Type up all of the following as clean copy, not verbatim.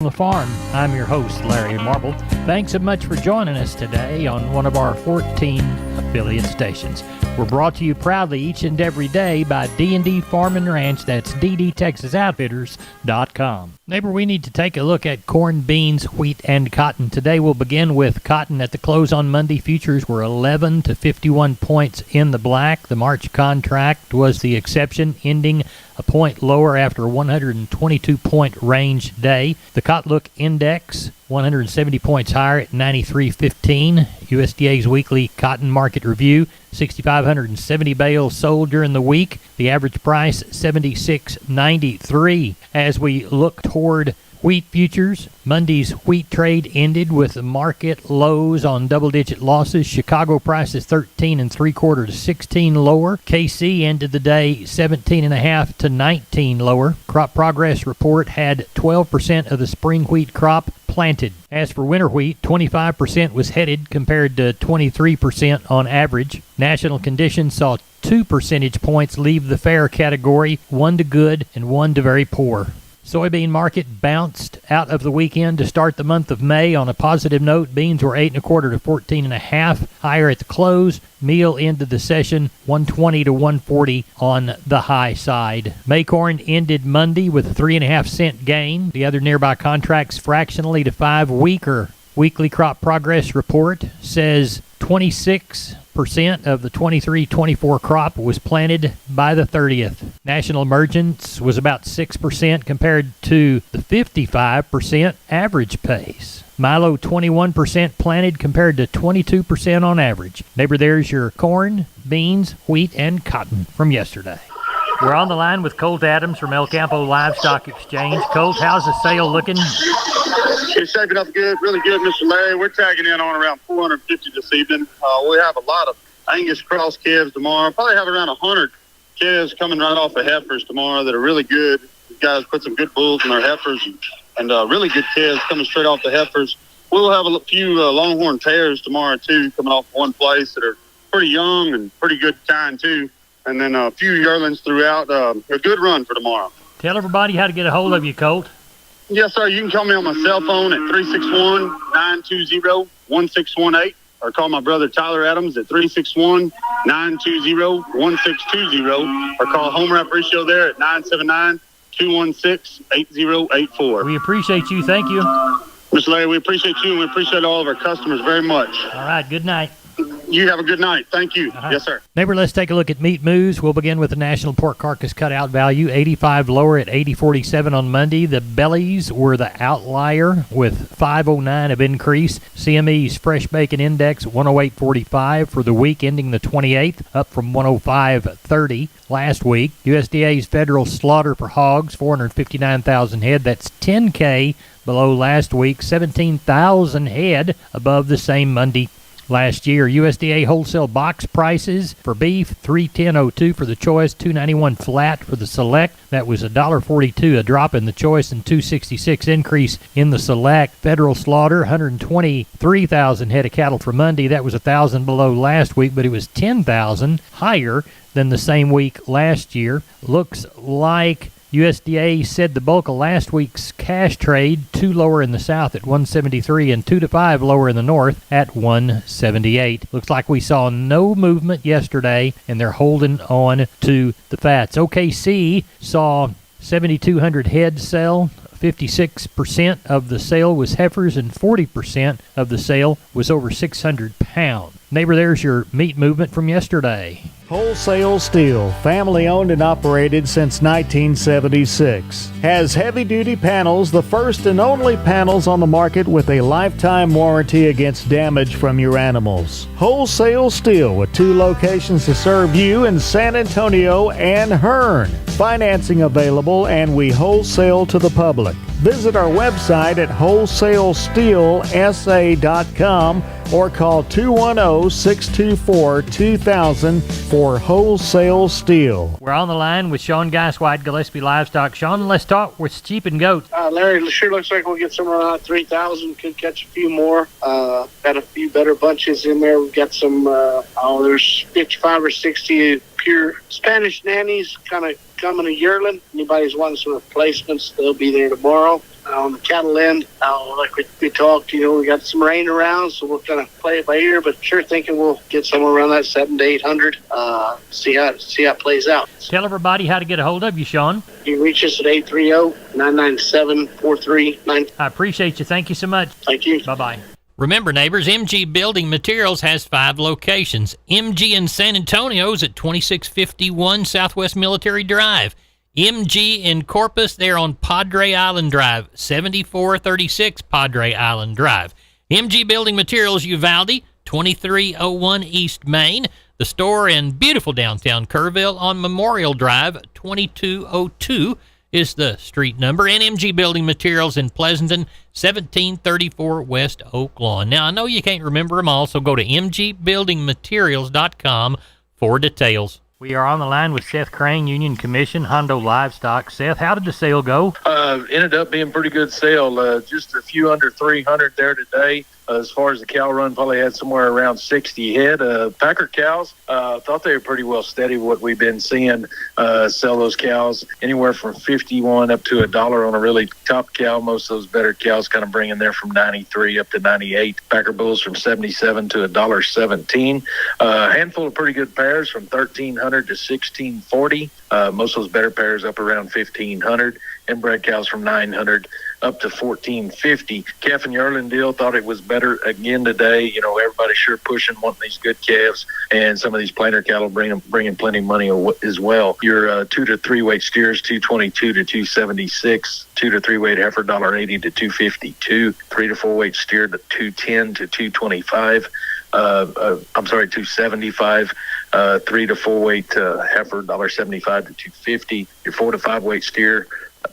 The Farm. I'm your host, Larry Marble. Thanks so much for joining us today on one of our 14 affiliate stations. We're brought to you proudly each and every day by D&D Farm and Ranch. That's ddtexasoutfitters.com. Neighbor, we need to take a look at corn, beans, wheat, and cotton. Today we'll begin with cotton. At the close on Monday, futures were 11 to 51 points in the black. The March contract was the exception, ending a point lower after a 122-point range day. The Cotlook Index, 170 points higher at 93.15. USDA's weekly cotton market review, 6,570 bales sold during the week. The average price, $76.93. As we look toward wheat futures, Monday's wheat trade ended with market lows on double-digit losses. Chicago prices 13 3/4 to 16 lower. KC ended the day 17.5 to 19 lower. Crop progress report had 12% of the spring wheat crop planted. As for winter wheat, 25% was headed compared to 23% on average. National conditions saw 2 percentage points leave the fair category, 1 to good and 1 to very poor. Soybean market bounced out of the weekend to start the month of May on a positive note. Beans were 8 1/4 to 14.5 higher at the close. Meal ended the session 120 to 140 on the high side. May corn ended Monday with a 3.5-cent gain. The other nearby contracts fractionally to 5 weaker. Weekly crop progress report says 26% of the 23-24 crop was planted by the 30th. National emergence was about 6% compared to the 55% average pace. Milo 21% planted compared to 22% on average. Neighbor, there's your corn, beans, wheat, and cotton from yesterday. We're on the line with Colt Adams from El Campo Livestock Exchange. Colt, how's the sale looking? It's shaping up good, really good, Mr. Larry. We're tagging in on around 450 this evening. We have a lot of Angus cross calves tomorrow. Probably have around 100 calves coming right off of heifers tomorrow that are really good. You guys put some good bulls in our heifers and really good calves coming straight off the heifers. We'll have a few Longhorn Terriers tomorrow, too, coming off one place that are pretty young and pretty good kind, too. And then a few yearlings throughout. A good run for tomorrow. Tell everybody how to get a hold of you, Colt. Yes, sir. You can call me on my cell phone at 361-920-1618 or call my brother Tyler Adams at 361-920-1620 or call Homer Aparicio there at 979-216-8084. We appreciate you. Thank you. Mr. Larry, we appreciate you and we appreciate all of our customers very much. All right. Good night. You have a good night. Thank you. Yes, sir. Neighbor, let's take a look at meat moves. We'll begin with the national pork carcass cutout value, 85 lower at 80.47 on Monday. The bellies were the outlier with 509 of increase. CME's fresh bacon index, 108.45 for the week ending the 28th, up from 105.30 last week. USDA's federal slaughter for hogs, 459,000 head. That's 10K below last week, 17,000 head above the same Monday last year. USDA wholesale box prices for beef, $310.02 for the choice, $291 flat for the select. That was $1.42, a drop in the choice, and $266 increase in the select. Federal slaughter, 123,000 head of cattle for Monday. That was 1,000 below last week, but it was 10,000 higher than the same week last year. Looks like USDA said the bulk of last week's cash trade, 2 lower in the south at 173 and 2 to 5 lower in the north at 178. Looks like we saw no movement yesterday, and they're holding on to the fats. OKC saw 7,200 head sell. 56% of the sale was heifers and 40% of the sale was over 600 pounds. Neighbor, there's your meat movement from yesterday. Wholesale Steel, family owned and operated since 1976. Has heavy-duty panels, the first and only panels on the market with a lifetime warranty against damage from your animals. Wholesale Steel with 2 locations to serve you in San Antonio and Hearn. Financing available, and we wholesale to the public. Visit our website at wholesalesteelsa.com or call 210-624-2000 for Wholesale Steel. We're on the line with Sean Geiswhite, Gillespie Livestock. Sean, let's talk with sheep and goats. Larry, it sure looks like we'll get somewhere around 3,000. Could catch a few more. Got a few better bunches in there. We've got some, there's 55 or 60 pure Spanish nannies kind of coming a yearling. Anybody's wanting some replacements, they'll be there tomorrow. On the cattle end, like we talked, we got some rain around, so we'll kind of play it by ear, but sure thinking we'll get somewhere around that 700 to 800. See how it plays out. Tell everybody how to get a hold of you, Sean. You can reach us at 830-997-4390. I appreciate you. Thank you so much. Thank you. Bye-bye. Remember, neighbors, MG Building Materials has 5 locations. MG in San Antonio is at 2651 Southwest Military Drive. MG in Corpus, they're on Padre Island Drive, 7436 Padre Island Drive. MG Building Materials Uvalde, 2301 East Main. The store in beautiful downtown Kerrville on Memorial Drive, 2202 is the street number. And MG Building Materials in Pleasanton, 1734 West Oak Lawn. Now, I know you can't remember them all, so go to mgbuildingmaterials.com for details. We are on the line with Seth Crane, Union Commission, Hondo Livestock. Seth, how did the sale go? Ended up being a pretty good sale. Just a few under 300 there today. As far as the cow run, probably had somewhere around 60 head. Packer cows, thought they were pretty well steady. What we've been seeing sell those cows anywhere from 51 up to $1 on a really top cow. Most of those better cows kind of bring in there from 93 up to 98. Packer bulls from 77 to $1.17. A handful of pretty good pairs from 1,300 to 1,640. Most of those better pairs up around 1,500. Inbred cows from 900 up to 1,450. Calf and yearling deal, thought it was better again today. Everybody sure pushing, wanting these good calves, and some of these plainer cattle bringing plenty of money as well. Your 2 to 3 weight steers, 222 to 276. 2 to 3 weight heifer, $1.80 to 252. 3 to 4 weight steer, to 210 to 225. 275. 3 to 4 weight heifer, $1.75 to 250. Your 4 to 5 weight steer,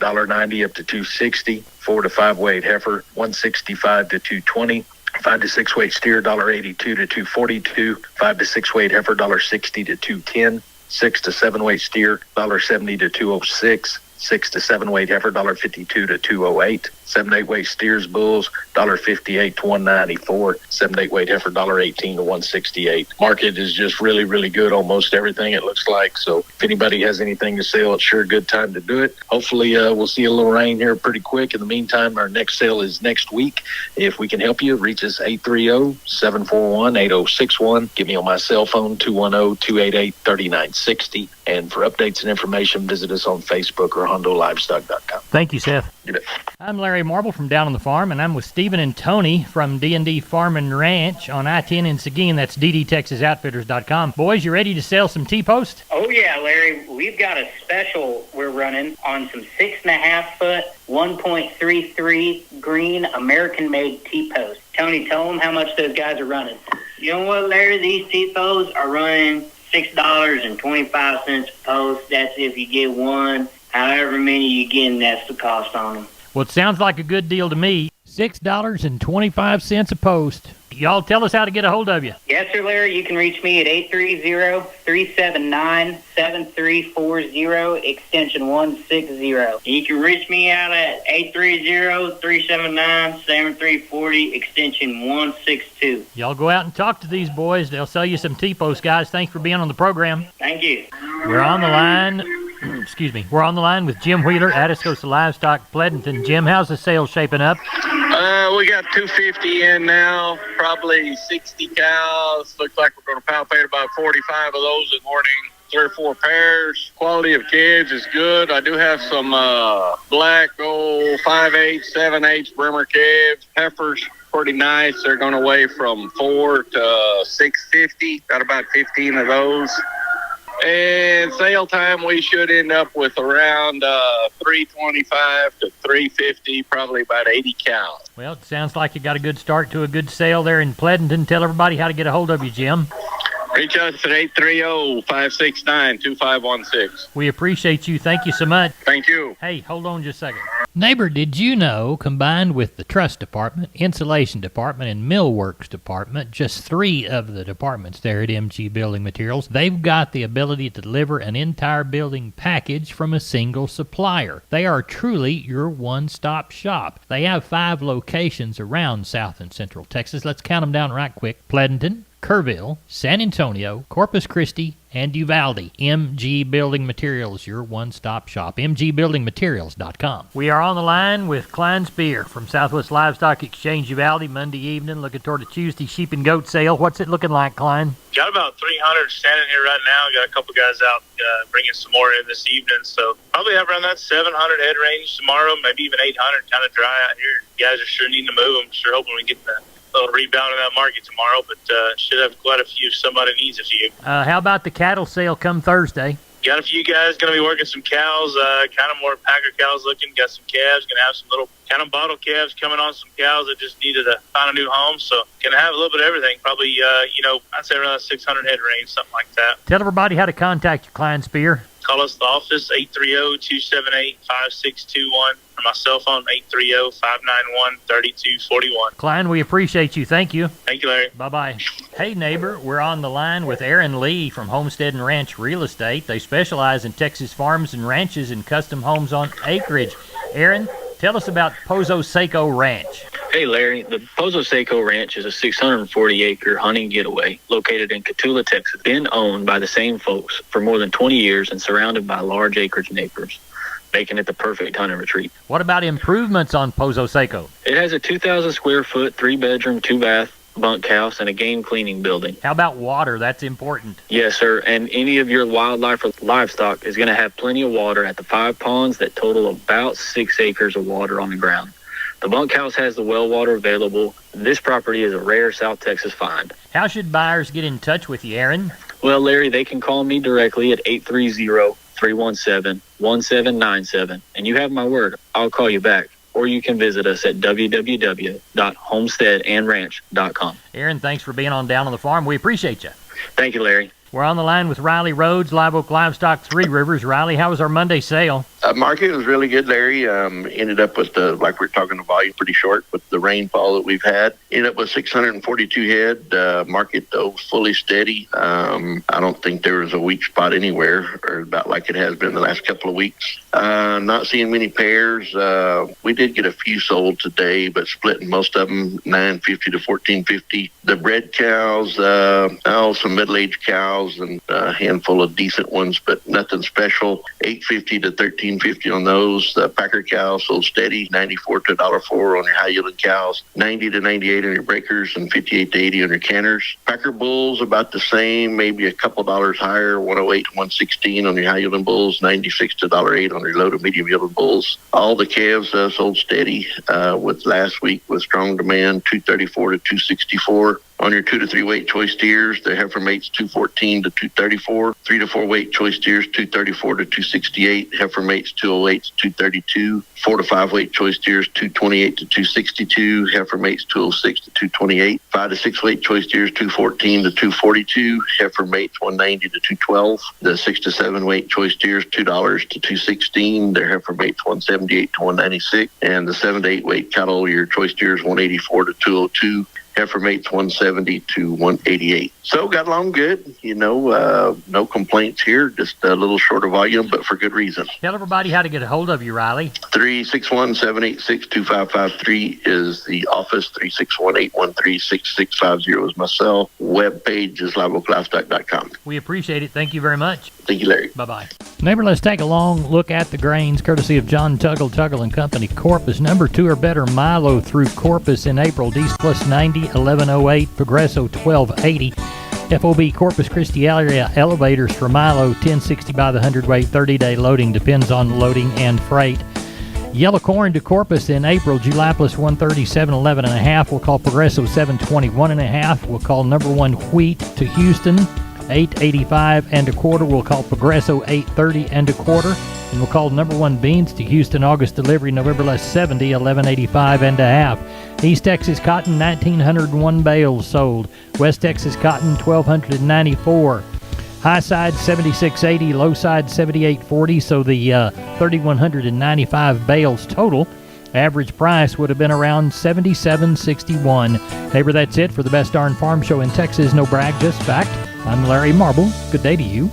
$1.90 up to 260. 4 to 5 weight heifer, $1.65 to 220. 5 to 6 weight steer, $1.82 to 242. 5 to 6 weight heifer, $1.60 to 210. 6 to 7 weight steer, $1.70 to 206. 6 to 7 weight heifer, $1.52 to 208. 7 to 8 weight steers, bulls, $1.58 to 194. 7 to 8 weight heifer, $1.18 to 168. Market is just really, really good. Almost everything, it looks like. So if anybody has anything to sell, it's sure a good time to do it. Hopefully we'll see a little rain here pretty quick. In the meantime, our next sale is next week. If we can help you, reach us 830-741-8061. Give me on my cell phone, 210-288-3960. And for updates and information, visit us on Facebook or HondoLivestock.com. Thank you, Seth. You bet. I'm Larry Marble from Down on the Farm, and I'm with Stephen and Tony from D&D Farm and Ranch on I-10 in Seguin. That's ddtexasoutfitters.com. Boys, you ready to sell some T-post? Oh, yeah, Larry. We've got a special we're running on some 6.5 foot, 1.33 green American-made T-post. Tony, tell them how much those guys are running. You know what, Larry? These T-posts are running $6.25 a post. That's if you get one. However many you get, that's the cost on them. Well, it sounds like a good deal to me. $6.25 a post. Y'all tell us how to get a hold of you. Yes, sir, Larry. You can reach me at 830-379-7340, extension 160. You can reach me out at 830-379-7340, extension 162. Y'all go out and talk to these boys. They'll sell you some T-post, guys. Thanks for being on the program. Thank you. We're on the line. Excuse me. We're on the line with Jim Wheeler, Atascosa Livestock, Pleasanton. Jim, how's the sales shaping up? We got 250 in now, probably 60 cows. Looks like we're going to palpate about 45 of those in the morning. 3 or 4 pairs. Quality of calves is good. I do have some black, 5/8, 7/8 Bremer calves. Heifers, pretty nice. They're going to weigh from 4 to 650. Got about 15 of those. And sale time, we should end up with around 325 to 350, probably about 80 cows. Well, it sounds like you got a good start to a good sale there in Pleasanton. Tell everybody how to get a hold of you, Jim. Reach us at 830-569-2516. We appreciate you. Thank you so much. Thank you. Hey, hold on just a second. Neighbor, did you know, combined with the truss department, insulation department, and millworks department, just 3 of the departments there at MG Building Materials, they've got the ability to deliver an entire building package from a single supplier. They are truly your one-stop shop. They have 5 locations around South and Central Texas. Let's count them down right quick. Pleasanton, Kerrville, San Antonio, Corpus Christi, and Uvalde. MG Building Materials, your one-stop shop. MGBuildingMaterials.com. We are on the line with Klein Spear from Southwest Livestock Exchange Uvalde, Monday evening, looking toward a Tuesday sheep and goat sale. What's it looking like, Klein? Got about 300 standing here right now. Got a couple guys out bringing some more in this evening. So probably have around that 700 head range tomorrow, maybe even 800. Kind of dry out here. Guys are sure needing to move them. Sure hoping we get the little rebound in that market tomorrow, but should have quite a few if somebody needs a few. How about the cattle sale come Thursday? Got a few guys going to be working some cows, kind of more packer cows looking. Got some calves. Going to have some little kind of bottle calves coming on some cows that just needed to find a new home. So going to have a little bit of everything. Probably, I'd say around 600 head range, something like that. Tell everybody how to contact you, Klein Spear. Call us at the office, 830-278-5621. Or my cell phone, 830-591-3241. Klein, we appreciate you. Thank you. Thank you, Larry. Bye-bye. Hey, neighbor, we're on the line with Aaron Lee from Homestead and Ranch Real Estate. They specialize in Texas farms and ranches and custom homes on acreage. Aaron, tell us about Pozo Seco Ranch. Hey, Larry. The Pozo Seco Ranch is a 640-acre hunting getaway located in Cotulla, Texas. Been owned by the same folks for more than 20 years and surrounded by large acreage neighbors, making it the perfect hunting retreat. What about improvements on Pozo Seco? It has a 2,000-square-foot, 3-bedroom, 2-bath bunkhouse and a game cleaning building. How about water? That's important. Yes, sir. And any of your wildlife or livestock is going to have plenty of water at the 5 ponds that total about 6 acres of water on the ground. The bunkhouse has the well water available. This property is a rare South Texas find. How should buyers get in touch with you, Aaron? Well, Larry, they can call me directly at 830-317-1797. And you have my word, I'll call you back. Or you can visit us at www.homesteadandranch.com. Aaron, thanks for being on Down on the Farm. We appreciate you. Thank you, Larry. We're on the line with Riley Rhodes, Live Oak Livestock, Three Rivers. Riley, how was our Monday sale? Market was really good, Larry. Ended up with like we're talking the volume pretty short with the rainfall that we've had. Ended up with 642 head. Market, though, fully steady. I don't think there was a weak spot anywhere, or about like it has been the last couple of weeks. Not seeing many pairs. We did get a few sold today, but splitting most of them, $950 to $1,450. The bred cows, some middle-aged cows, and a handful of decent ones, but nothing special. $850 to $1,350 on those. The packer cows sold steady, $94 to $1.04 on your high-yielding cows, $90 to $98 on your breakers, and $58 to $80 on your canners. Packer bulls about the same, maybe a couple dollars higher, $108 to $116 on your high-yielding bulls, $96 to $1.08 on your low to medium-yielding bulls. All the calves sold steady, with last week with strong demand, $234 to $264. On your 2 to 3 weight choice steers, the heifer mates $214 to $234. 3 to 4 weight choice steers $234 to $268. Heifer mates $208 to $232. 4 to 5 weight choice steers $228 to $262. Heifer mates $206 to $228. 5 to 6 weight choice steers $214 to $242. Heifer mates $190 to $212. The 6 to 7 weight choice steers $2 to $216. Their heifer mates $178 to $196. And the 7 to 8 weight cattle, your choice steers $184 to $202. Heifer mates $170 to $188. So got along good, no complaints here, just a little shorter volume, but for good reason. Tell everybody how to get a hold of you, Riley. 361-786-2553 is the office. 361-813-6650 is my cell. Web page is liveoaklivestock.com. We appreciate it. Thank you very much. Thank you, Larry. Bye-bye. Neighbor, let's take a long look at the grains, courtesy of John Tuggle & Company. Corpus, number 2 or better Milo through Corpus in April. D's plus 90, 1108, Progresso 1280. FOB Corpus Christi area elevators for Milo, 1060 by the hundredweight, 30-day loading, depends on loading and freight. Yellow corn to Corpus in April, July plus 137, 11.5. We'll call Progresso 721.5. We'll call number 1 wheat to Houston, 885 and a quarter. We'll call Progresso 830 and a quarter. And we'll call number 1 beans to Houston, August delivery, November less 70, 1185 and a half. East Texas cotton, 1,901 bales sold. West Texas cotton, 1,294. High side 76.80, low side 78.40, so the 3,195 bales total. Average price would have been around $77.61. Neighbor, that's it for the Best Darn Farm Show in Texas. No brag, just fact. I'm Larry Marble. Good day to you.